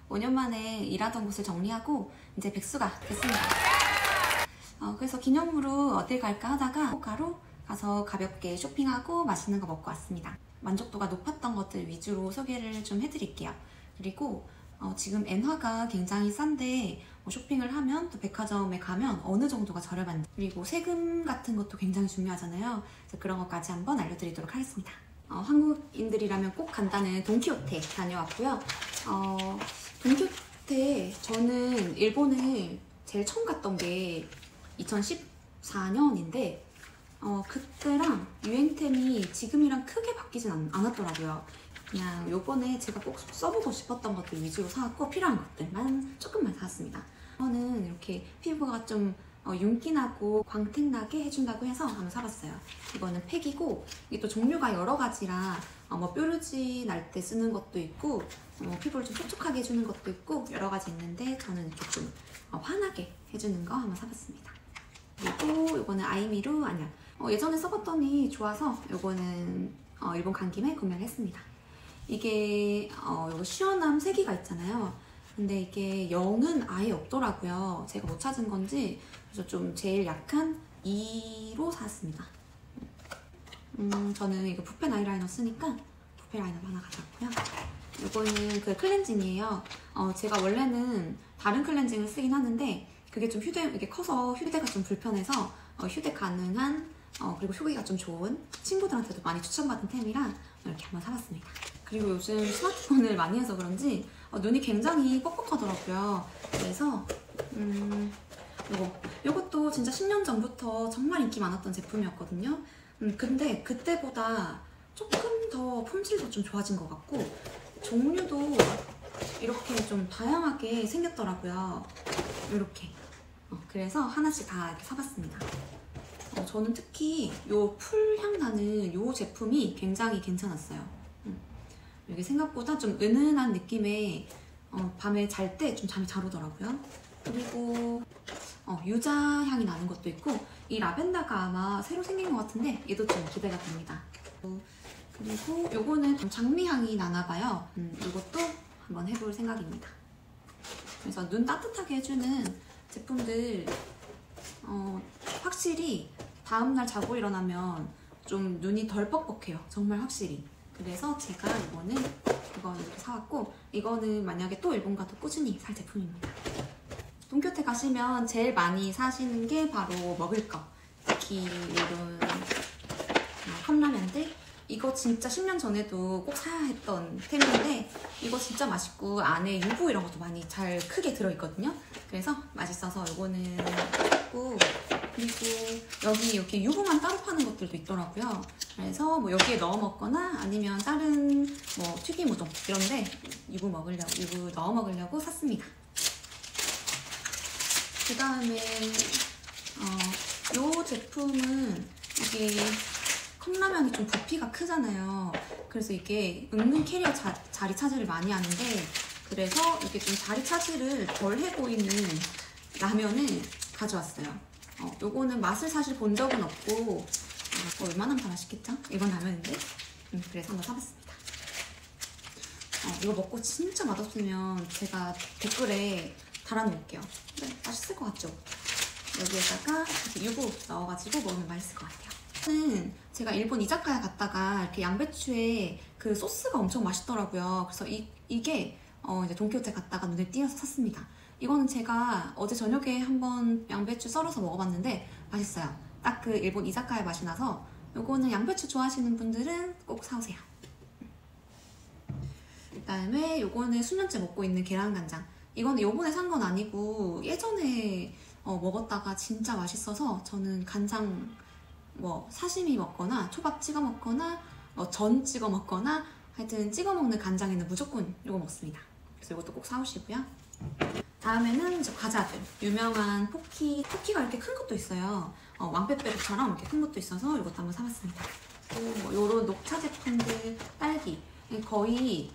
5년 만에 일하던 곳을 정리하고 이제 백수가 됐습니다. 그래서 기념으로 어딜 갈까 하다가 호카로 가서 가볍게 쇼핑하고 맛있는 거 먹고 왔습니다. 만족도가 높았던 것들 위주로 소개를 좀 해드릴게요. 그리고 지금 엔화가 굉장히 싼데 쇼핑을 하면 또 백화점에 가면 어느 정도가 저렴한지, 그리고 세금 같은 것도 굉장히 중요하잖아요. 그래서 그런 것까지 한번 알려드리도록 하겠습니다. 한국인들이라면 꼭 간다는 돈키호테 다녀왔고요. 돈키호테, 저는 일본을 제일 처음 갔던 게 2014년인데 그때랑 유행템이 지금이랑 크게 바뀌진 않았더라고요. 그냥 요번에 제가 꼭 써보고 싶었던 것들 위주로 사왔고, 필요한 것들만 조금만 사왔습니다. 저는 이렇게 피부가 좀 윤기나고 광택나게 해준다고 해서 한번 사봤어요. 이거는 팩이고, 이게 또 종류가 여러 가지라 뭐 뾰루지 날 때 쓰는 것도 있고, 피부를 좀 촉촉하게 해주는 것도 있고, 여러 가지 있는데 저는 이렇게 좀 환하게 해주는 거 한번 사봤습니다. 그리고 이거는 아이미루 아니야. 예전에 써봤더니 좋아서 이거는 일본 간 김에 구매를 했습니다. 이게 이거 시원함 3개가 있잖아요. 근데 이게 0은 아예 없더라고요. 제가 못 찾은 건지. 그래서 좀 제일 약한 2로 샀습니다. 저는 이거 붓펜 아이라이너 쓰니까 붓펜 아이라이너 하나 가져왔고요. 이거는 그 클렌징이에요. 제가 원래는 다른 클렌징을 쓰긴 하는데 그게 좀 이게 커서 휴대가 좀 불편해서 휴대 가능한 그리고 효기가 좀 좋은, 친구들한테도 많이 추천받은 템이라 이렇게 한번 사봤습니다. 그리고 요즘 스마트폰을 많이 해서 그런지 눈이 굉장히 뻑뻑하더라고요. 그래서 요것도 진짜 10년 전부터 정말 인기 많았던 제품이었거든요. 근데 그때보다 조금 더 품질도 좀 좋아진 것 같고, 종류도 이렇게 좀 다양하게 생겼더라고요. 이렇게. 그래서 하나씩 다 이렇게 사봤습니다. 저는 특히 요 풀향 나는 요 제품이 굉장히 괜찮았어요. 이게 생각보다 좀 은은한 느낌의 밤에 잘 때 좀 잠이 잘 오더라고요. 그리고 유자 향이 나는 것도 있고, 이 라벤더가 아마 새로 생긴 것 같은데 얘도 좀 기대가 됩니다. 그리고 요거는 좀 장미 향이 나나봐요. 이것도 한번 해볼 생각입니다. 그래서 눈 따뜻하게 해주는 제품들 확실히 다음날 자고 일어나면 좀 눈이 덜 뻑뻑해요. 정말 확실히. 그래서 제가 이거 이렇게 사왔고, 이거는 만약에 또 일본 가도 꾸준히 살 제품입니다. 돈키호테 가시면 제일 많이 사시는 게 바로 먹을 거. 특히 이런 컵라면들. 이거 진짜 10년 전에도 꼭 사야 했던 템인데 이거 진짜 맛있고 안에 유부 이런 것도 많이 잘 크게 들어있거든요. 그래서 맛있어서 이거는 했고, 그리고 여기 이렇게 유부만 따로 파는 것들도 있더라고요. 그래서 뭐 여기에 넣어 먹거나 아니면 다른 뭐 튀김 우동 이런데 유부 넣어 먹으려고 샀습니다. 그 다음에 이 제품은 이게 컵라면이 좀 부피가 크잖아요. 그래서 이게 은근 캐리어 자리 차지를 많이 하는데, 그래서 이게 좀 자리 차지를 덜 해 보이는 라면을 가져왔어요. 요거는 맛을 사실 본 적은 없고 웬만하면 다 맛있겠죠? 이건 라면인데. 그래서 한번 사봤습니다. 이거 먹고 진짜 맛없으면 제가 댓글에 달아놓을게요. 네, 맛있을 것 같죠? 여기에다가 유부 넣어가지고 먹으면 맛있을 것 같아요. 제가 일본 이자카야 갔다가 이렇게 양배추에 그 소스가 엄청 맛있더라고요. 그래서 이게 이제 돈키호테 갔다가 눈에 띄어서 샀습니다. 이거는 제가 어제 저녁에 한번 양배추 썰어서 먹어봤는데 맛있어요. 딱 그 일본 이자카야 맛이 나서 이거는 양배추 좋아하시는 분들은 꼭 사오세요. 그 다음에 이거는 수년째 먹고 있는 계란간장. 이거는 요번에 산 건 아니고 예전에 먹었다가 진짜 맛있어서 저는 간장 뭐 사시미 먹거나 초밥 찍어 먹거나 뭐 전 찍어 먹거나 하여튼 찍어 먹는 간장에는 무조건 이거 먹습니다. 그래서 이것도 꼭 사오시고요. 다음에는 저 과자들. 유명한 포키가 이렇게 큰 것도 있어요. 왕빼빼로처럼 이렇게 큰 것도 있어서 이것도 한번 사봤습니다. 뭐 요런 녹차 제품들, 딸기. 거의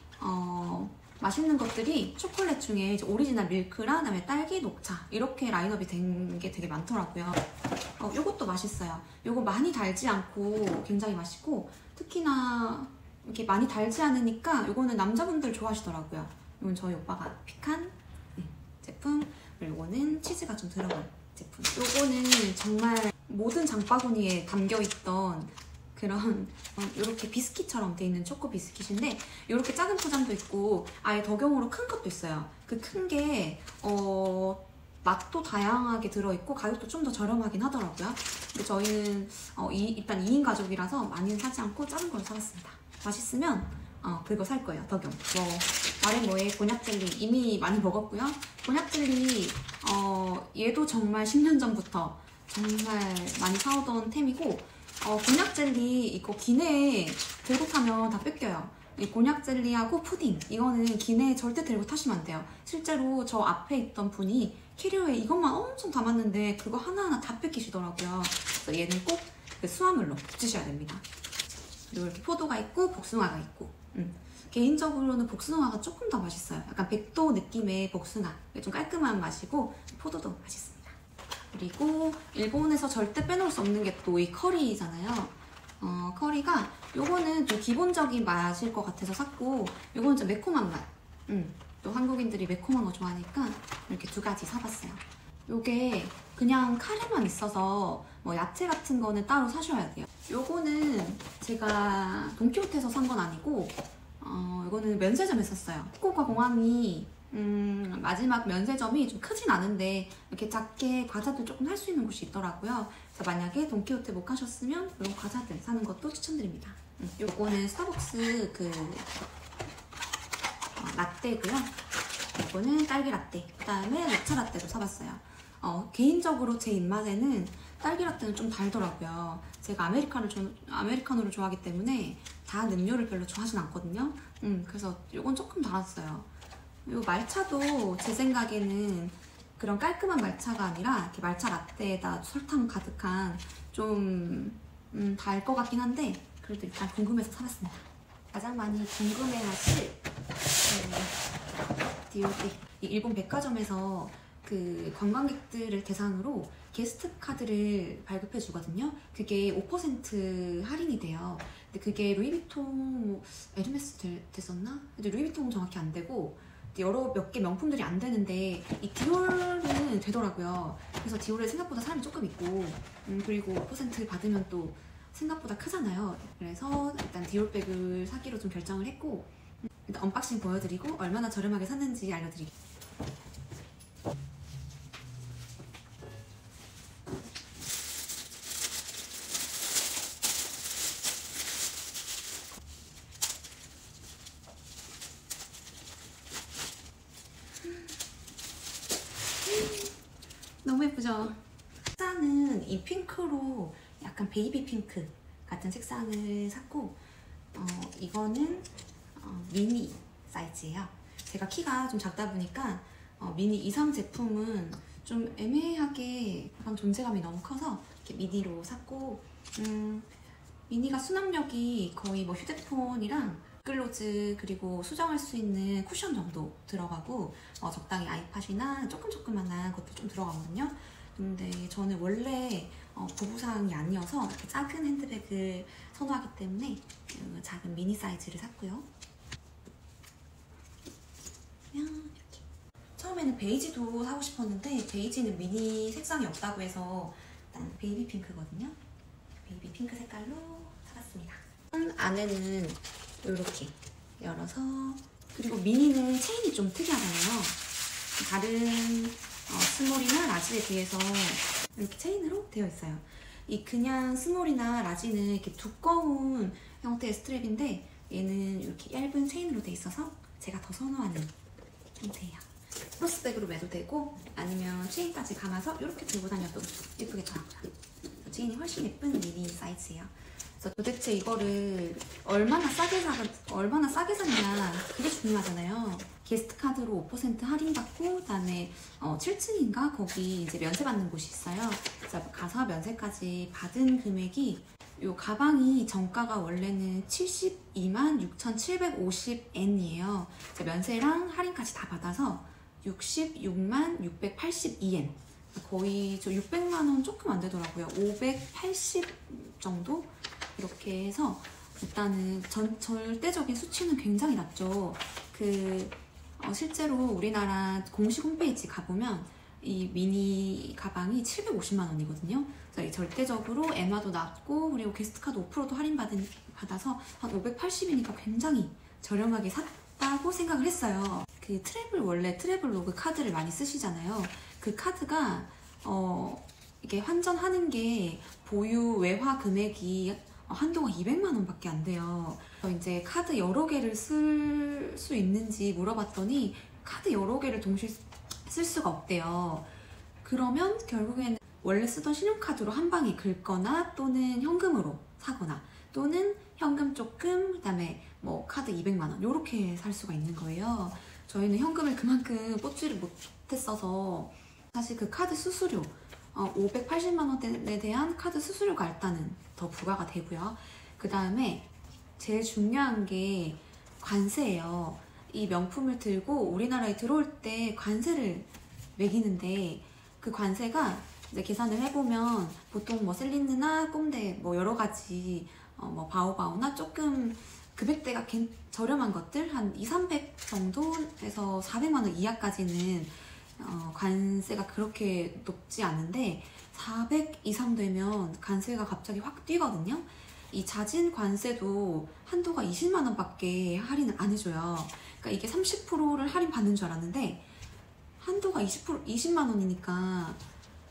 맛있는 것들이 초콜릿 중에 이제 오리지널 밀크랑 그다음에 딸기, 녹차 이렇게 라인업이 된 게 되게 많더라고요. 요것도 맛있어요. 요거 많이 달지 않고 굉장히 맛있고, 특히나 이렇게 많이 달지 않으니까 이거는 남자분들 좋아하시더라고요. 이건 저희 오빠가 픽한 제품. 그리고 이거는 치즈가 좀 들어간 제품. 이거는 정말 모든 장바구니에 담겨있던 그런 이렇게 비스킷처럼 돼 있는 초코 비스킷인데 이렇게 작은 포장도 있고 아예 덕용으로 큰 것도 있어요. 그 큰 게 맛도 다양하게 들어있고 가격도 좀 더 저렴하긴 하더라고요. 근데 저희는 일단 2인 가족이라서 많이는 사지 않고 작은 걸 사봤습니다. 맛있으면 그거 살 거예요. 덕용. 말해 뭐해 곤약 젤리 이미 많이 먹었고요. 곤약 젤리 얘도 정말 10년 전부터 정말 많이 사오던 템이고 곤약 젤리 이거 기내에 들고 타면 다 뺏겨요. 이 곤약 젤리하고 푸딩 이거는 기내에 절대 들고 타시면 안 돼요. 실제로 저 앞에 있던 분이 캐리어에 이것만 엄청 담았는데 그거 하나하나 다 뺏기시더라고요. 그래서 얘는 꼭 그 수화물로 붙이셔야 됩니다. 그리고 이렇게 포도가 있고 복숭아가 있고 개인적으로는 복숭아가 조금 더 맛있어요. 약간 백도 느낌의 복숭아 좀 깔끔한 맛이고 포도도 맛있습니다. 그리고 일본에서 절대 빼놓을 수 없는 게 또 이 커리잖아요. 커리가 요거는 좀 기본적인 맛일 것 같아서 샀고 요거는 좀 매콤한 맛. 또 한국인들이 매콤한 거 좋아하니까 이렇게 2가지 사봤어요. 요게 그냥 카레만 있어서 뭐 야채 같은 거는 따로 사셔야 돼요. 요거는 제가 돈키호테에서 산 건 아니고 이거는 면세점에서 샀어요. 후쿠오카 공항이 마지막 면세점이 좀 크진 않은데 이렇게 작게 과자들 조금 살 수 있는 곳이 있더라고요. 그래서 만약에 돈키호테 못 가셨으면 이런 과자들 사는 것도 추천드립니다. 요거는 스타벅스 라떼고요. 이거는 딸기 라떼. 그 다음에 녹차 라떼도 사봤어요. 개인적으로 제 입맛에는 딸기 라떼는 좀 달더라고요. 제가 아메리카노를 좋아하기 때문에 단 음료를 별로 좋아하진 않거든요. 그래서 이건 조금 달았어요. 이 말차도 제 생각에는 그런 깔끔한 말차가 아니라 이렇게 말차 라떼에다 설탕 가득한 좀 달 것 같긴 한데 그래도 일단 궁금해서 사봤습니다. 가장 많이 궁금해하실 디올이 일본 백화점에서 그 관광객들을 대상으로 게스트 카드를 발급해 주거든요. 그게 5% 할인이 돼요. 근데 그게 루이비통, 에르메스 됐었나? 근데 루이비통은 정확히 안 되고 몇 개 명품들이 안 되는데 이 디올은 되더라고요. 그래서 디올에 생각보다 사람이 조금 있고 그리고 5% 받으면 또 생각보다 크잖아요. 그래서 일단 디올백을 사기로 좀 결정을 했고 일단 언박싱 보여드리고 얼마나 저렴하게 샀는지 알려드릴게요. 너무 예쁘죠? 색상은 이 핑크로 약간 베이비 핑크 같은 색상을 샀고 이거는 미니 사이즈예요. 제가 키가 좀 작다 보니까 미니 이상 제품은 좀 애매하게 약간 존재감이 너무 커서 이렇게 미니로 샀고 미니가 수납력이 거의 뭐 휴대폰이랑 글로즈 그리고 수정할 수 있는 쿠션 정도 들어가고 적당히 아이팟이나 조그만한 것도 좀 들어가거든요. 근데 저는 원래 보부상이 아니어서 이렇게 작은 핸드백을 선호하기 때문에 작은 미니 사이즈를 샀고요. 이렇게. 처음에는 베이지도 사고 싶었는데 베이지는 미니 색상이 없다고 해서 일단 베이비 핑크거든요. 베이비 핑크 색깔로 사봤습니다. 안에는 이렇게 열어서 그리고 미니는 체인이 좀 특이하잖아요. 다른 스몰이나 라지에 비해서 이렇게 체인으로 되어 있어요. 이 그냥 스몰이나 라지는 이렇게 두꺼운 형태의 스트랩인데 얘는 이렇게 얇은 체인으로 되어 있어서 제가 더 선호하는 형태예요. 크로스백으로 매도 되고 아니면 체인까지 감아서 이렇게 들고 다녀도 예쁘겠더라고요. 체인이 훨씬 예쁜 미니 사이즈예요. 그래서 도대체 이거를 얼마나 싸게 샀냐 그게 중요하잖아요. 게스트 카드로 5% 할인받고 그다음에 7층인가 거기 이제 면세 받는 곳이 있어요. 그래서 가서 면세까지 받은 금액이 이 가방이 정가가 원래는 726,750엔이에요. 면세랑 할인까지 다 받아서 666,682엔. 거의 저 600만 원 조금 안 되더라고요. 580 정도? 이렇게 해서 일단은 절대적인 수치는 굉장히 낮죠. 실제로 우리나라 공식 홈페이지 가보면 이 미니 가방이 750만 원이거든요. 그래서 절대적으로 에마도 낮고 그리고 게스트카드 5%도 받아서 한 580이니까 굉장히 저렴하게 샀다고 생각을 했어요. 원래 트래블로그 카드를 많이 쓰시잖아요. 그 카드가 이게 환전하는 게 보유 외화 금액이 한도가 200만 원밖에 안 돼요. 이제 카드 여러 개를 쓸 수 있는지 물어봤더니 카드 여러 개를 동시에 쓸 수가 없대요. 그러면 결국에는 원래 쓰던 신용카드로 한 방에 긁거나 또는 현금으로 사거나 또는 현금 조금 그다음에 뭐 카드 200만 원 이렇게 살 수가 있는 거예요. 저희는 현금을 그만큼 뽑지를 못했어서 사실 그 카드 수수료 580만 원에 대한 카드 수수료가 일단은 더 부과가 되고요. 그 다음에 제일 중요한 게 관세예요. 이 명품을 들고 우리나라에 들어올 때 관세를 매기는데 그 관세가 이제 계산을 해보면 보통 뭐 셀린느나 꼼데 뭐 여러 가지 뭐 바오바오나 조금 금액대가 저렴한 것들 한 200, 300 정도에서 400만 원 이하까지는 관세가 그렇게 높지 않은데 400 이상 되면 관세가 갑자기 확 뛰거든요. 이 자진 관세도 한도가 20만 원밖에 할인을 안 해줘요. 그러니까 이게 30%를 할인 받는 줄 알았는데 한도가 20만 원이니까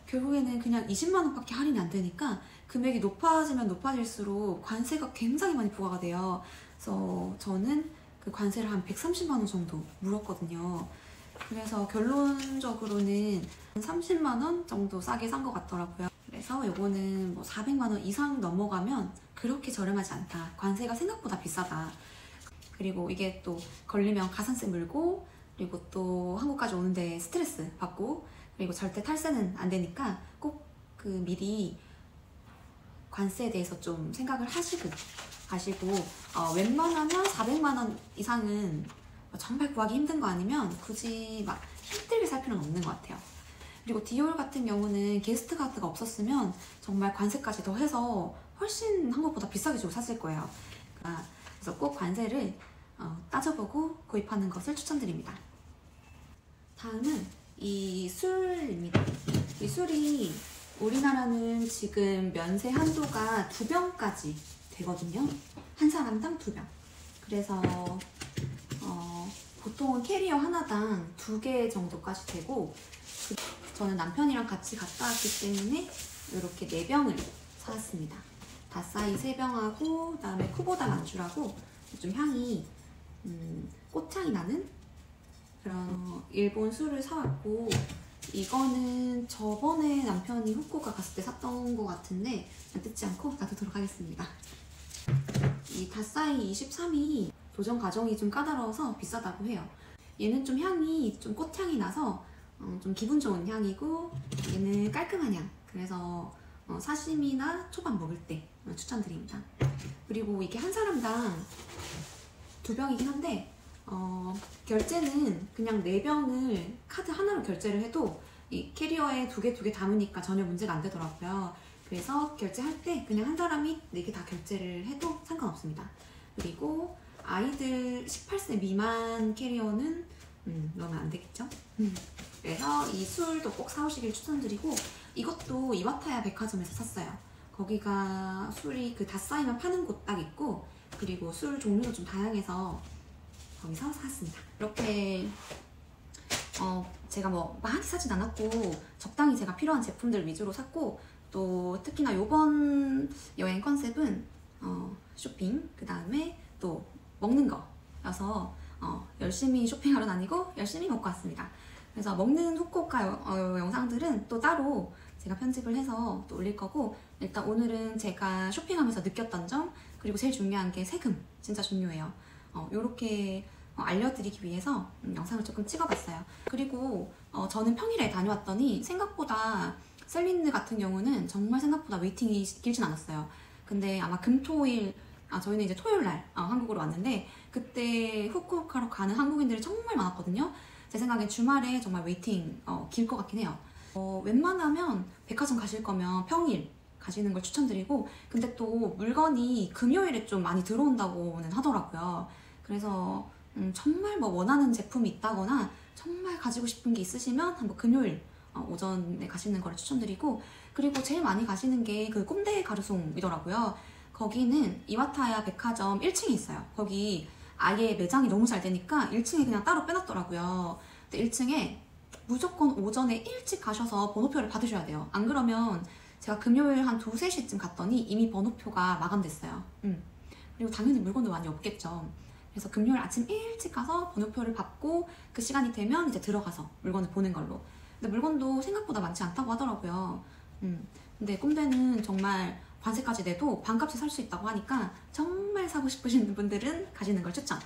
결국에는 그냥 20만 원밖에 할인이 안 되니까 금액이 높아지면 높아질수록 관세가 굉장히 많이 부과가 돼요. 그래서 저는 그 관세를 한 130만 원 정도 물었거든요. 그래서 결론적으로는 30만 원 정도 싸게 산 것 같더라고요. 그래서 요거는 뭐 400만 원 이상 넘어가면 그렇게 저렴하지 않다. 관세가 생각보다 비싸다. 그리고 이게 또 걸리면 가산세 물고 그리고 또 한국까지 오는데 스트레스 받고 그리고 절대 탈세는 안 되니까 꼭 미리 관세에 대해서 좀 생각을 하시고 가시고 웬만하면 400만 원 이상은 정말 구하기 힘든 거 아니면 굳이 막 힘들게 살 필요는 없는 것 같아요. 그리고 디올 같은 경우는 게스트 카드가 없었으면 정말 관세까지 더 해서 훨씬 한국보다 비싸게 주고 샀을 거예요. 그래서 꼭 관세를 따져보고 구입하는 것을 추천드립니다. 다음은 이 술입니다. 이 술이 우리나라는 지금 면세 한도가 2병까지 되거든요. 한 사람당 2병. 그래서 보통은 캐리어 하나당 2개 정도까지 되고 저는 남편이랑 같이 갔다 왔기 때문에 이렇게 4병을 사왔습니다. 다싸이 3병하고 그다음에 쿠보다 만주라고 좀 향이 꽃향이 나는 그런 일본 술을 사왔고 이거는 저번에 남편이 후쿠오카 갔을 때 샀던 것 같은데 뜯지 않고 놔두도록 하겠습니다. 이 다싸이 23이 도전 과정이 좀 까다로워서 비싸다고 해요. 얘는 좀 향이 좀 꽃향이 나서 좀 기분 좋은 향이고 얘는 깔끔한 향. 그래서 사시미나 초밥 먹을 때 추천드립니다. 그리고 이게 한 사람당 2병이긴 한데 결제는 그냥 4병을 카드 하나로 결제를 해도 이 캐리어에 2개 담으니까 전혀 문제가 안 되더라고요. 그래서 결제할 때 그냥 한 사람이 4개 다 결제를 해도 상관없습니다. 그리고 아이들 18세 미만 캐리어는 넣으면 안 되겠죠? 그래서 이 술도 꼭 사오시길 추천드리고 이것도 이와타야 백화점에서 샀어요. 거기가 술이 그 다싸이만 파는 곳 딱 있고 그리고 술 종류도 좀 다양해서 거기서 샀습니다. 이렇게 제가 뭐 많이 사진 않았고 적당히 제가 필요한 제품들 위주로 샀고 또 특히나 요번 여행 컨셉은 쇼핑 그 다음에 또 먹는 거여서 열심히 쇼핑하러 다니고 열심히 먹고 왔습니다. 그래서 먹는 후쿠오카 영상들은 또 따로 제가 편집을 해서 또 올릴 거고 일단 오늘은 제가 쇼핑하면서 느꼈던 점 그리고 제일 중요한 게 세금 진짜 중요해요. 요렇게 알려드리기 위해서 영상을 조금 찍어봤어요. 그리고 저는 평일에 다녀왔더니 생각보다 셀린느 같은 경우는 정말 생각보다 웨이팅이 길진 않았어요. 근데 아마 금토일 저희는 이제 토요일날 한국으로 왔는데 그때 후쿠오카로 가는 한국인들이 정말 많았거든요. 제 생각엔 주말에 정말 웨이팅 길 것 같긴 해요. 웬만하면 백화점 가실 거면 평일 가시는 걸 추천드리고, 근데 또 물건이 금요일에 좀 많이 들어온다고는 하더라고요. 그래서 정말 뭐 원하는 제품이 있다거나 정말 가지고 싶은 게 있으시면 한번 금요일 오전에 가시는 걸 추천드리고, 그리고 제일 많이 가시는 게 그 꼼데 가르송이더라고요. 거기는 이와타야 백화점 1층에 있어요. 거기 아예 매장이 너무 잘 되니까 1층에 그냥 따로 빼놨더라고요. 근데 1층에 무조건 오전에 일찍 가셔서 번호표를 받으셔야 돼요. 안 그러면 제가 금요일 한 2, 3시쯤 갔더니 이미 번호표가 마감됐어요. 그리고 당연히 물건도 많이 없겠죠. 그래서 금요일 아침 일찍 가서 번호표를 받고 그 시간이 되면 이제 들어가서 물건을 보는 걸로. 근데 물건도 생각보다 많지 않다고 하더라고요. 근데 꼼데는 정말 관세까지 내도 반값에 살 수 있다고 하니까 정말 사고 싶으신 분들은 가시는 걸 추천.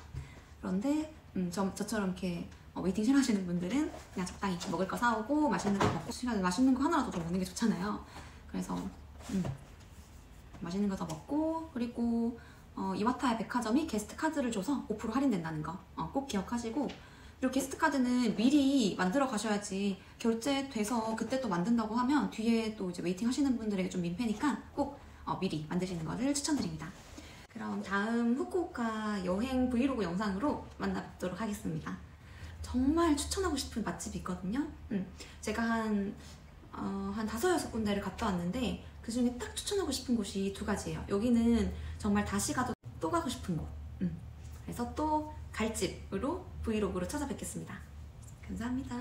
그런데 저처럼 이렇게 웨이팅 싫어하시는 분들은 그냥 적당히 먹을 거 사오고 맛있는 거 먹고, 시간에 맛있는 거 하나라도 더 먹는 게 좋잖아요. 그래서 맛있는 거 더 먹고, 그리고 이와타야 백화점이 게스트 카드를 줘서 5% 할인된다는 거 꼭 기억하시고, 그리고 게스트 카드는 미리 만들어 가셔야지 결제돼서 그때 또 만든다고 하면 뒤에 또 이제 웨이팅 하시는 분들에게 좀 민폐니까 꼭 미리 만드시는 것을 추천드립니다. 그럼 다음 후쿠오카 여행 브이로그 영상으로 만나뵙도록 하겠습니다. 정말 추천하고 싶은 맛집이 있거든요. 제가 한 5-6군데를 갔다 왔는데 그 중에 딱 추천하고 싶은 곳이 2가지예요. 여기는 정말 다시 가도 또 가고 싶은 곳. 그래서 또 갈집으로 브이로그로 찾아뵙겠습니다. 감사합니다.